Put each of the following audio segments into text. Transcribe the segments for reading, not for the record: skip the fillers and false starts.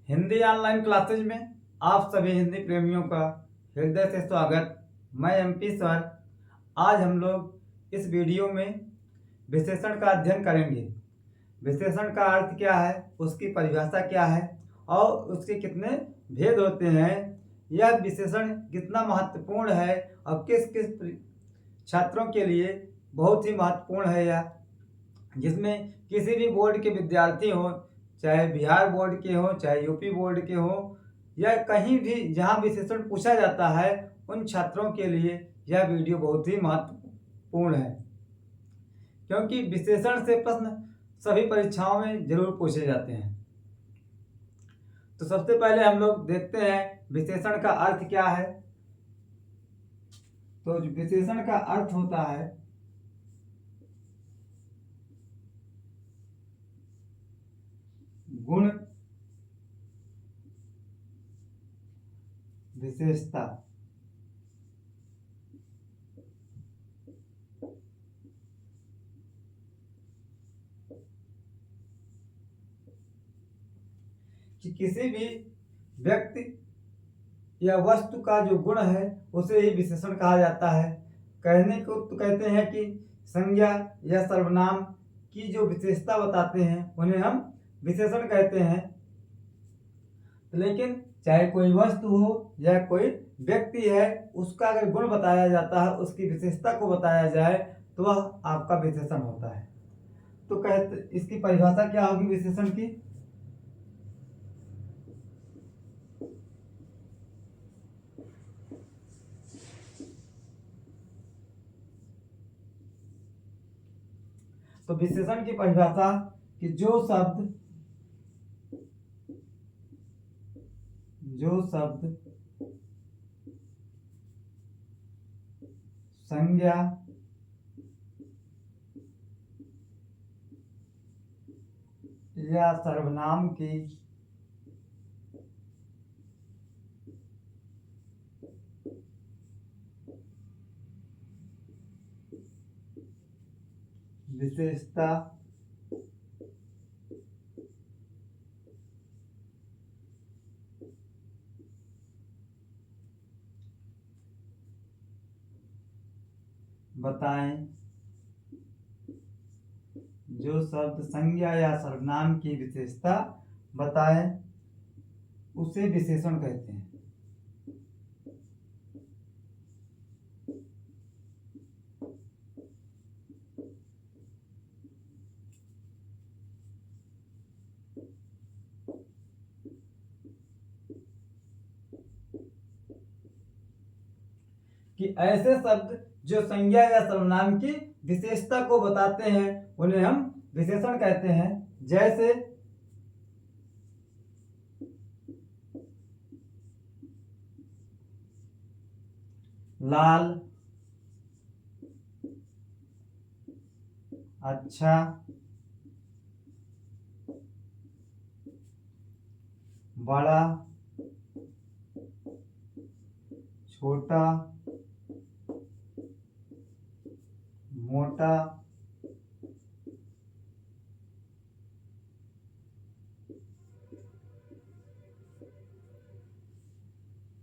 Hindi online classes में आप सभी हिंदी प्रेमियों का हृदय से स्वागत। मैं एमपी सर। आज हम लोग इस वीडियो में विशेषण का अध्ययन करेंगे। विशेषण का अर्थ क्या है, उसकी परिभाषा क्या है और उसके कितने भेद होते हैं, यह विशेषण कितना महत्वपूर्ण है और किस किस छात्रों के लिए बहुत ही महत्वपूर्ण है। यह जिसमें किसी भी बोर्ड के विद्यार्थी हो, चाहे बिहार बोर्ड के हो, चाहे यूपी बोर्ड के हो, या कहीं भी जहां विशेषण पूछा जाता है, उन छात्रों के लिए यह वीडियो बहुत ही महत्वपूर्ण है, क्योंकि विशेषण से प्रश्न सभी परीक्षाओं में जरूर पूछे जाते हैं। तो सबसे पहले हम लोग देखते हैं विशेषण का अर्थ क्या है। तो विशेषण का अर्थ होता है गुण, विशेषता। कि किसी भी व्यक्ति या वस्तु का जो गुण है उसे ही विशेषण कहा जाता है। कहने को तो कहते हैं कि संज्ञा या सर्वनाम की जो विशेषता बताते हैं उन्हें हम विशेषण कहते हैं। लेकिन चाहे कोई वस्तु हो या कोई व्यक्ति है, उसका अगर गुण बताया जाता है, उसकी विशेषता को बताया जाए, तो वह आपका विशेषण होता है। तो कहते इसकी परिभाषा क्या होगी विशेषण की? तो विशेषण की परिभाषा कि जो शब्द संज्ञा या सर्वनाम की विशेषता बताएं, जो शब्द संज्ञा या सर्वनाम की विशेषता बताएं उसे विशेषण कहते हैं। कि ऐसे शब्द जो संज्ञा या सर्वनाम की विशेषता को बताते हैं उन्हें हम विशेषण कहते हैं। जैसे लाल, अच्छा, बड़ा, छोटा, मोटा,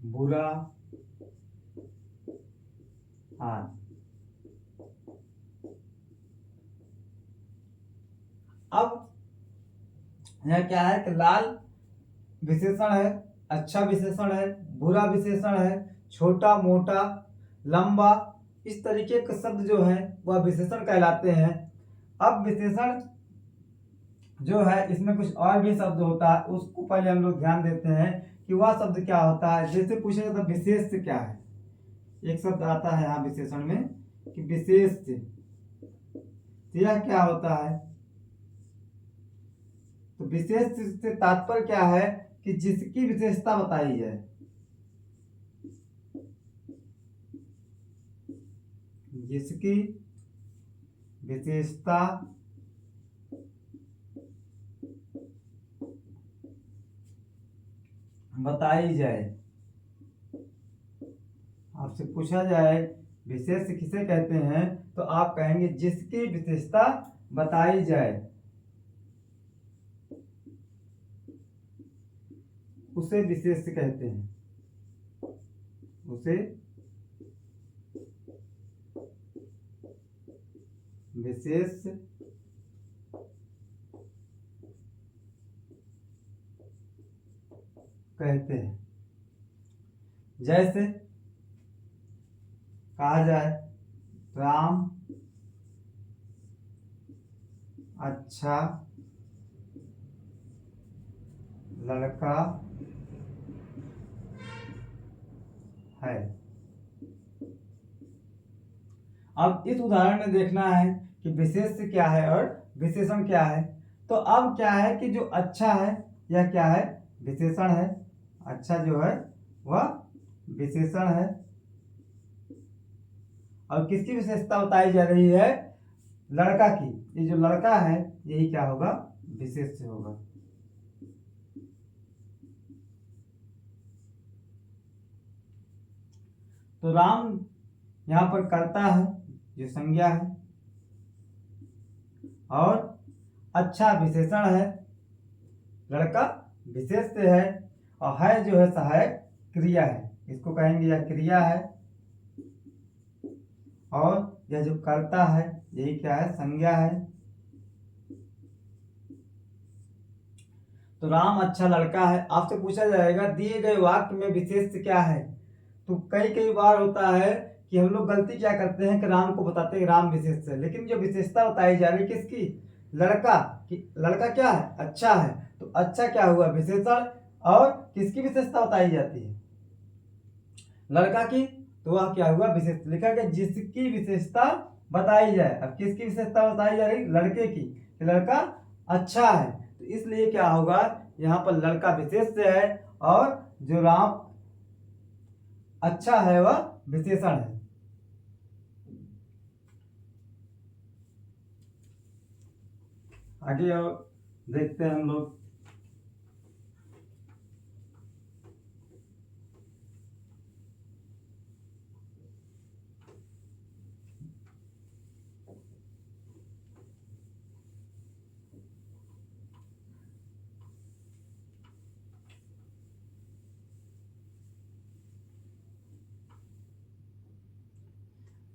बुरा आदि। अब यह क्या है कि लाल विशेषण है, अच्छा विशेषण है, बुरा विशेषण है, छोटा, मोटा, लंबा, इस तरीके के शब्द जो है वह विशेषण कहलाते हैं। अब विशेषण जो है इसमें कुछ और भी शब्द होता है, उसको पहले हम लोग ध्यान देते हैं कि वह शब्द क्या होता है। जैसे पूछे जाता है विशेष से क्या है, एक शब्द आता है यहाँ विशेषण में कि विशेष से, तो यह क्या होता है? तो विशेष से तात्पर्य क्या है कि जिसकी विशेषता बताई जाए, जिसकी विशेषता बताई जाए। आपसे पूछा जाए विशेष किसे कहते हैं, तो आप कहेंगे जिसकी विशेषता बताई जाए। उसे विशेष कहते हैं, उसे विशेष कहते हैं। जैसे कहा जाए राम अच्छा लड़का है। अब इस उदाहरण में देखना है कि विशेष क्या है और विशेषण क्या है। तो अब क्या है कि जो अच्छा है यह क्या है, विशेषण है। अच्छा जो है वह विशेषण है। और किसकी विशेषता बताई जा रही है, लड़का की। ये जो लड़का है यही क्या होगा, विशेष से होगा। तो राम यहाँ पर कर्ता है जो संज्ञा है, और अच्छा विशेषण है, लड़का विशेष से है, और है जो है सहायक क्रिया है, इसको कहेंगे यह क्रिया है। और यह जो कर्ता है यही क्या है, संज्ञा है। तो राम अच्छा लड़का है। आपसे पूछा जाएगा दिए गए वाक्य में विशेष क्या है। तो कई बार होता है कि हम लोग गलती क्या करते हैं कि राम को बताते हैं राम विशेष है, लेकिन जो विशेषता बताई जा रही है किसकी, लड़का की। लड़का क्या है, अच्छा है। तो अच्छा क्या हुआ, विशेषण। और किसकी विशेषता बताई जाती है, लड़का की। तो वह क्या हुआ, विशेष। लिखा गया जिसकी विशेषता बताई जाए। अब किसकी विशेषता बताई जा रही, लड़के की, कि लड़का अच्छा है। तो इसलिए क्या होगा, यहाँ पर लड़का विशेष से है, और जो राम अच्छा है वह विशेषण है। आगे और देखते हैं हम लोग।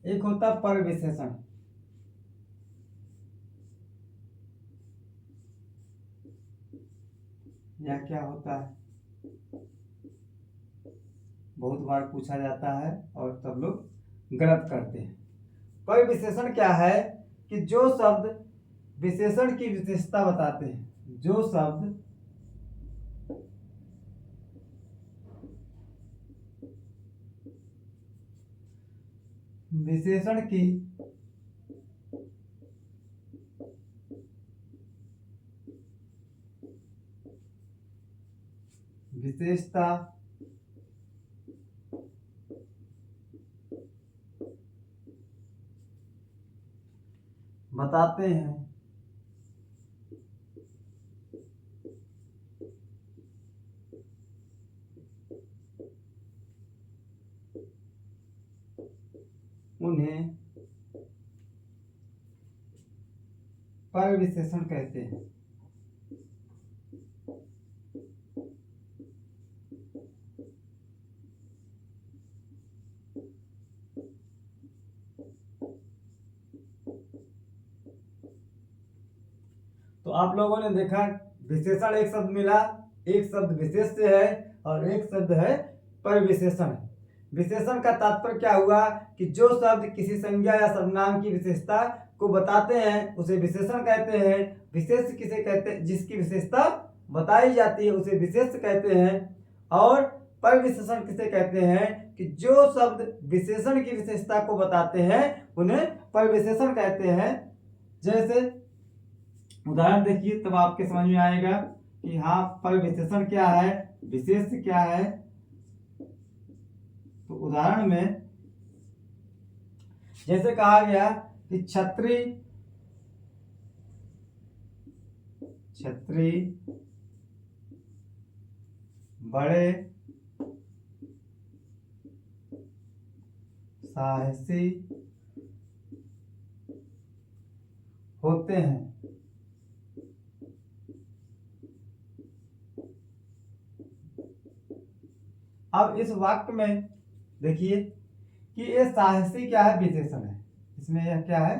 एक होता पर विशेषण। यह क्या होता है, बहुत बार पूछा जाता है और सब लोग गलत करते हैं। पर विशेषण क्या है कि जो शब्द विशेषण की विशेषता बताते हैं, जो शब्द विशेषण की विशेषता बताते हैं, उन्हें पर विशेषण कहते हैं। तो आप लोगों ने देखा विशेषण एक शब्द मिला, एक शब्द विशेष से है और एक शब्द है पर विशेषण। विशेषण का तात्पर्य क्या हुआ कि जो शब्द किसी संज्ञा या सर्वनाम की विशेषता को बताते हैं उसे विशेषण कहते हैं। विशेष किसे कहते हैं, जिसकी विशेषता बताई जाती है उसे विशेष कहते हैं। और पर विशेषण किसे कहते हैं कि जो शब्द विशेषण की विशेषता को बताते हैं उन्हें पर विशेषण कहते हैं। जैसे उदाहरण देखिए तब आपके समझ में आएगा कि हाँ पर विशेषण क्या है, विशेष क्या है। तो उदाहरण में जैसे कहा गया कि छतरी, छतरी बड़े साहसी होते हैं। अब इस वाक्य में देखिए कि ये साहसी क्या है, विशेषण है। इसमें यह क्या है,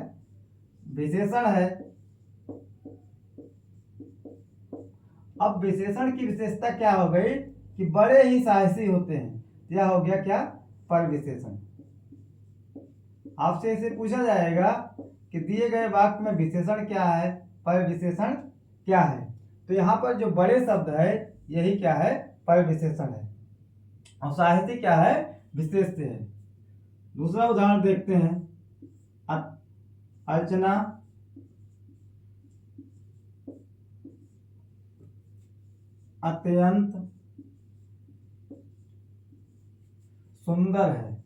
विशेषण है। अब विशेषण की विशेषता क्या हो गई कि बड़े ही साहसी होते हैं। यह हो गया क्या, पर विशेषण। आपसे इसे पूछा जाएगा कि दिए गए वाक्य में विशेषण क्या है, पर विशेषण क्या है, तो यहाँ पर जो बड़े शब्द है यही क्या है, पर विशेषण है, और साहित्य क्या है, विशेष है। दूसरा उदाहरण देखते हैं। अर्चना अत्यंत सुंदर है।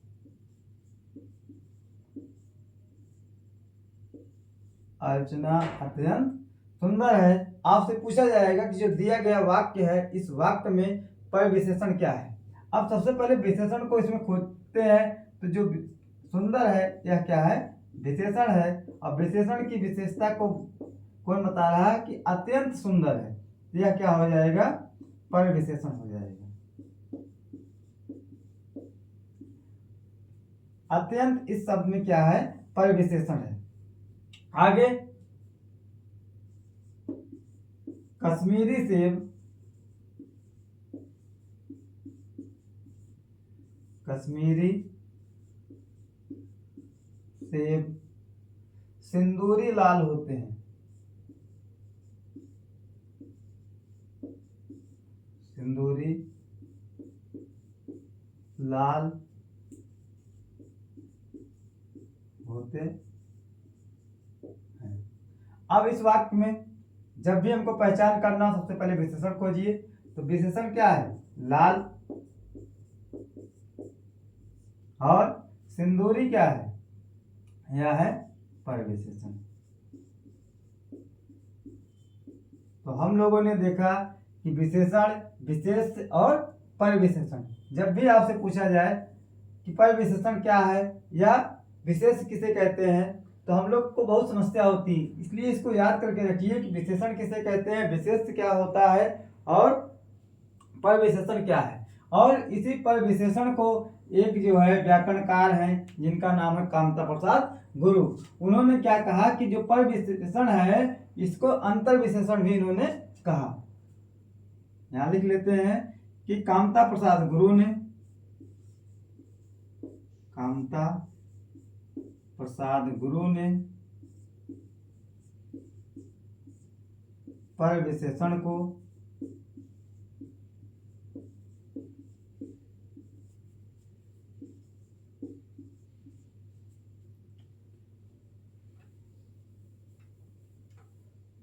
अर्चना अत्यंत सुंदर है। आपसे पूछा जाएगा कि जो दिया गया वाक्य है इस वाक्य में पर विशेषण क्या है। अब सबसे पहले विशेषण को इसमें खोजते हैं, तो जो सुंदर है यह क्या है, विशेषण है। और विशेषण की विशेषता को कौन बता रहा है कि अत्यंत सुंदर है, तो यह क्या हो जाएगा, पर विशेषण हो जाएगा। अत्यंत इस शब्द में क्या है, पर विशेषण है। आगे कश्मीरी सेब, कश्मीरी सेब सिंदूरी लाल होते हैं। सिंदूरी लाल होते हैं। अब इस वाक्य में जब भी हमको पहचान करना हो सबसे पहले विशेषण खोजिए। तो विशेषण क्या है, लाल, और सिंदूरी क्या है, यह है पर विशेषण। तो हम लोगों ने देखा कि विशेषण, विशेष और पर विशेषण। जब भी आपसे पूछा जाए कि पर विशेषण क्या है या विशेष किसे कहते हैं, तो हम लोग को बहुत समस्या होती है। इसलिए इसको याद करके रखिए कि विशेषण किसे कहते हैं, विशेष क्या होता है, और पर विशेषण क्या है। और इसी पर विशेषण को एक जो है व्याकरणकार हैं जिनका नाम है कामता प्रसाद गुरु, उन्होंने क्या कहा कि जो पर विशेषण है इसको अंतर विशेषण भी इन्होंने कहा। यहां लिख लेते हैं कि कामता प्रसाद गुरु ने, कामता प्रसाद गुरु ने पर विशेषण को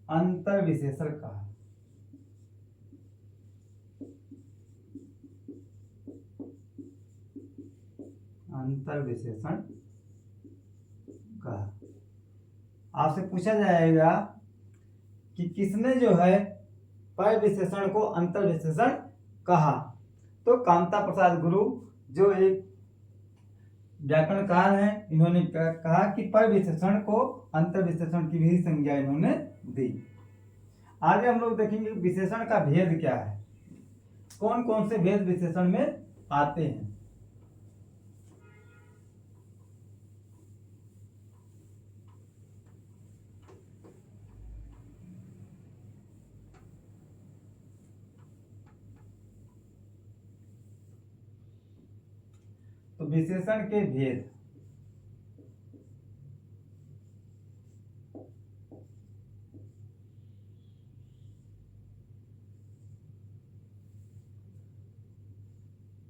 अंतर विशेषण कहा। अंतर विशेषण कहा। आपसे पूछा जाएगा कि किसने जो है पर विशेषण को अंतर विशेषण कहा, तो कामता प्रसाद गुरु जो एक व्याकरणकार हैं, इन्होंने कहा कि पर विशेषण को अंतर विशेषण की भी संज्ञा इन्होंने दी। आगे हम लोग देखेंगे विशेषण का भेद क्या है, कौन कौन से भेद विशेषण में आते हैं। तो विशेषण के भेद,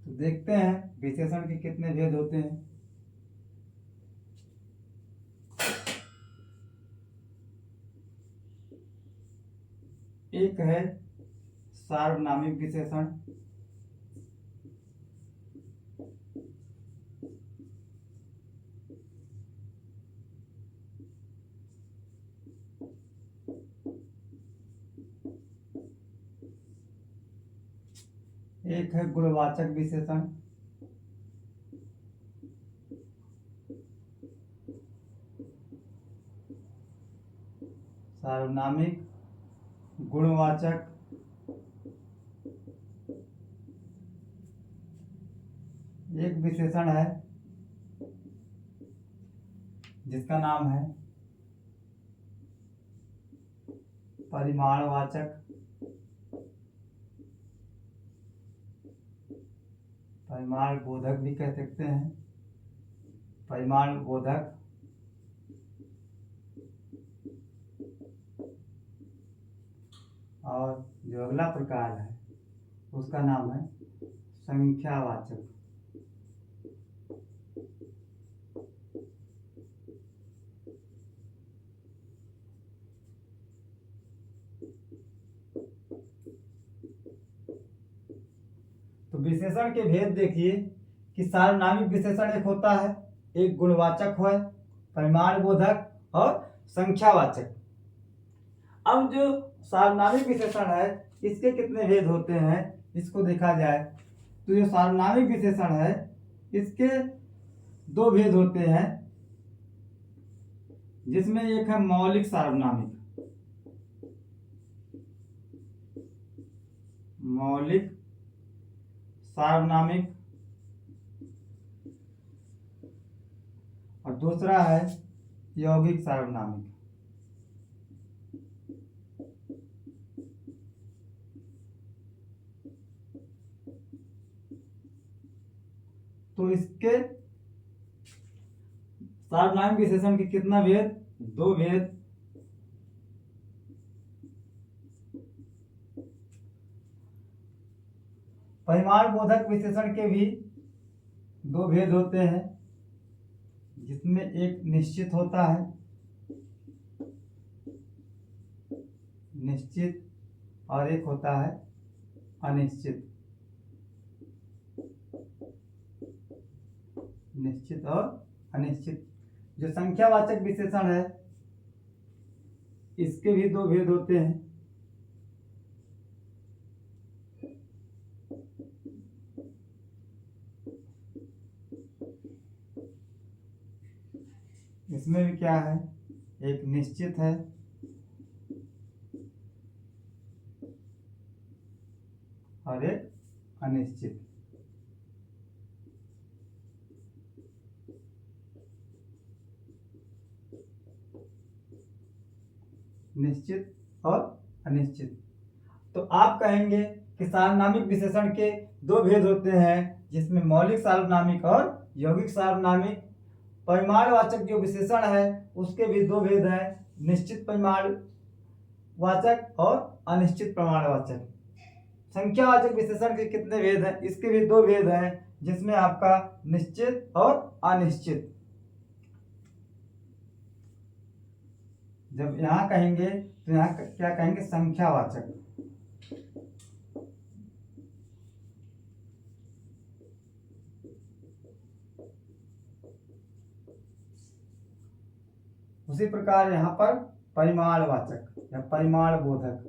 तो देखते हैं विशेषण के कितने भेद होते हैं। एक है सार्वनामिक विशेषण, एक है गुणवाचक विशेषण, सार्वनामिक, गुणवाचक, एक विशेषण है जिसका नाम है परिमाणवाचक, परिमाण बोधक भी कह सकते हैं, परिमाण बोधक। और जो अगला प्रकार है उसका नाम है संख्यावाचक। तो विशेषण के भेद देखिए कि सार्वनामिक विशेषण एक होता है, एक गुणवाचक है, परिमाण बोधक और संख्यावाचक। अब जो सार्वनामिक विशेषण है इसके कितने भेद होते हैं इसको देखा जाए तो जो सार्वनामिक विशेषण है इसके दो भेद होते हैं, जिसमें एक है मौलिक सार्वनामिक, मौलिक सार्वनामिक, और दूसरा है यौगिक सार्वनामिक। तो इसके सार्वनामिक विशेषण के कितना भेद? दो भेद। परिमाण बोधक विशेषण के भी दो भेद होते हैं, जिसमें एक निश्चित होता है, निश्चित, और एक होता है अनिश्चित, निश्चित और अनिश्चित। जो संख्यावाचक विशेषण है इसके भी दो भेद होते हैं, इसमें भी क्या है, एक निश्चित है और एक अनिश्चित। निश्चित और अनिश्चित। तो आप कहेंगे कि सार्वनामिक विशेषण के दो भेद होते हैं, जिसमें मौलिक सार्वनामिक और यौगिक सार्वनामिक। परिमाणवाचक जो विशेषण है उसके भी दो भेद हैं, निश्चित परिमाणवाचक और अनिश्चित परिमाणवाचक। संख्यावाचक विशेषण के कितने भेद हैं? इसके भी दो भेद हैं, जिसमें आपका निश्चित और अनिश्चित। जब यहां कहेंगे तो यहां क्या कहेंगे? संख्यावाचक। उसी प्रकार यहां पर परिमाणवाचक या परिमाण बोधक।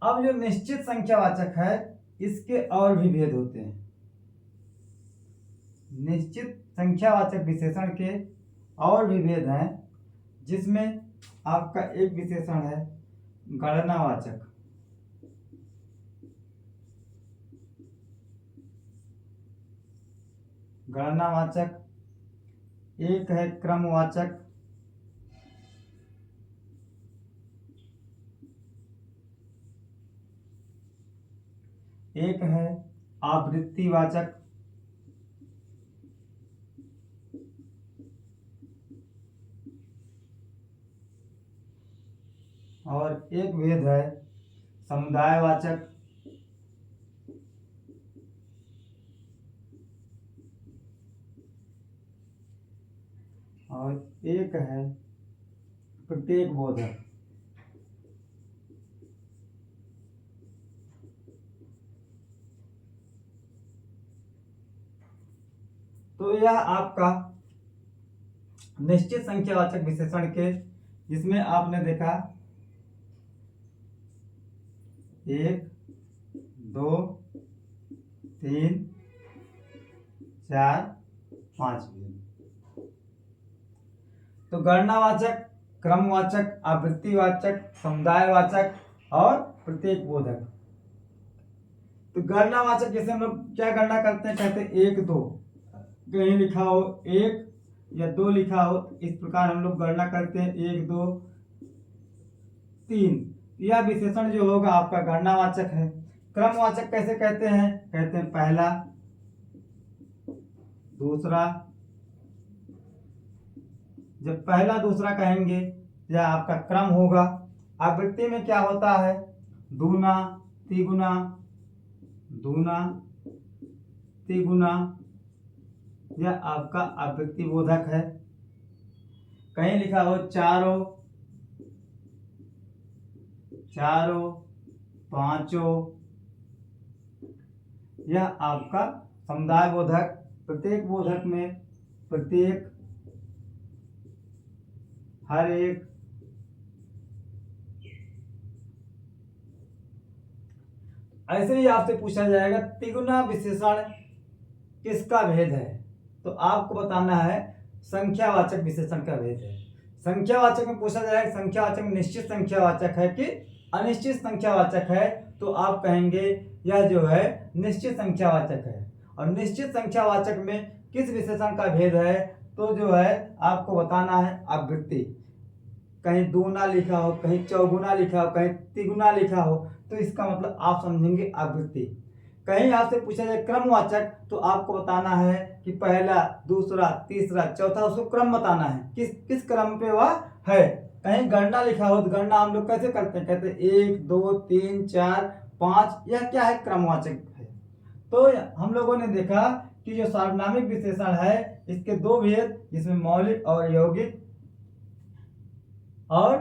अब जो निश्चित संख्यावाचक है इसके और भी भेद होते हैं। निश्चित संख्यावाचक विशेषण के और भी भेद हैं, जिसमें आपका एक विशेषण है गणनावाचक। गणनावाचक, एक है क्रमवाचक, एक है आवृत्तिवाचक, और एक भेद है समुदायवाचक। और एक है प्रत्येक बोधक। तो यह आपका निश्चित संख्यावाचक विशेषण के, जिसमें आपने देखा 1, 2, 3, 4, 5 भेद। तो गणनावाचक क्रमवाचक, आवृत्तिवाचक, समुदायवाचक और प्रतीकबोधक। तो गणनावाचक जैसे हम लोग क्या गणना करते हैं, कहते हैं 1 2, कहीं लिखा हो 1 या 2 लिखा हो, इस प्रकार हम लोग गणना करते हैं 1 2 3। यह विशेषण जो होगा आपका गणनावाचक है। क्रमवाचक कैसे कहते हैं, कहते हैं पहला, दूसरा। जब पहला दूसरा कहेंगे यह आपका क्रम होगा। आवृत्ति में क्या होता है, दूना, तिगुना, दूना, तिगुना, यह आपका आवृत्ति बोधक है। कहीं लिखा हो चारों, चारों, पांचों, यह आपका समुदाय बोधक। प्रत्येक बोधक में प्रत्येक, हर एक, ऐसे ही आपसे पूछा जाएगा तिगुना विशेषण किसका भेद है, तो आपको बताना है संख्यावाचक विशेषण का भेद है। संख्यावाचक में पूछा जाएगा संख्यावाचक निश्चित संख्यावाचक है कि अनिश्चित संख्यावाचक है, तो आप कहेंगे यह जो है निश्चित संख्यावाचक है। और निश्चित संख्यावाचक में किस विशेषण का भेद है, तो जो है आपको बताना है आवृत्ति। कहीं दूना लिखा हो, कहीं चौगुना लिखा हो, कहीं तिगुना लिखा हो, तो इसका मतलब आप समझेंगे आवृत्ति। कहीं आपसे पूछा जाए क्रमवाचक, तो आपको बताना है कि पहला, दूसरा, तीसरा, चौथा, उसको क्रम बताना है, किस किस क्रम पे वह है। कहीं गणना लिखा हो तो गणना हम लोग कैसे करते हैं, कहते हैं 1 2 3 4 5, यह क्या है, क्रमवाचक है। तो हम लोगों ने देखा कि जो सार्वनामिक विशेषण है इसके दो भेद, जिसमें मौलिक और यौगिक, और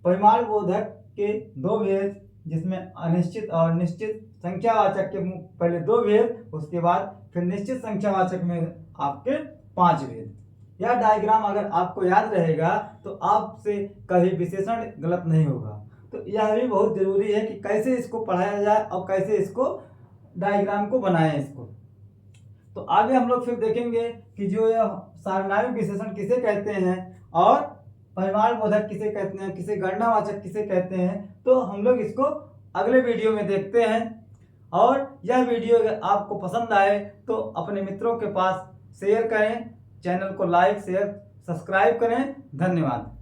परिमाण बोधक के दो भेद, जिसमें अनिश्चित और निश्चित। संख्यावाचक के पहले दो भेद, उसके बाद फिर निश्चित संख्यावाचक में आपके 5 भेद। यह डायग्राम अगर आपको याद रहेगा तो आपसे कभी विशेषण गलत नहीं होगा। तो यह भी बहुत जरूरी है कि कैसे इसको पढ़ाया जाए और कैसे इसको डायग्राम को बनाएं इसको। तो आगे हम लोग फिर देखेंगे कि जो यह सार्वनामिक विशेषण किसे कहते हैं और परिमाण बोधक किसे कहते हैं, किसे गणनावाचक किसे कहते हैं, तो हम लोग इसको अगले वीडियो में देखते हैं। और यह वीडियो अगर आपको पसंद आए तो अपने मित्रों के पास शेयर करें, चैनल को लाइक शेयर सब्सक्राइब करें। धन्यवाद।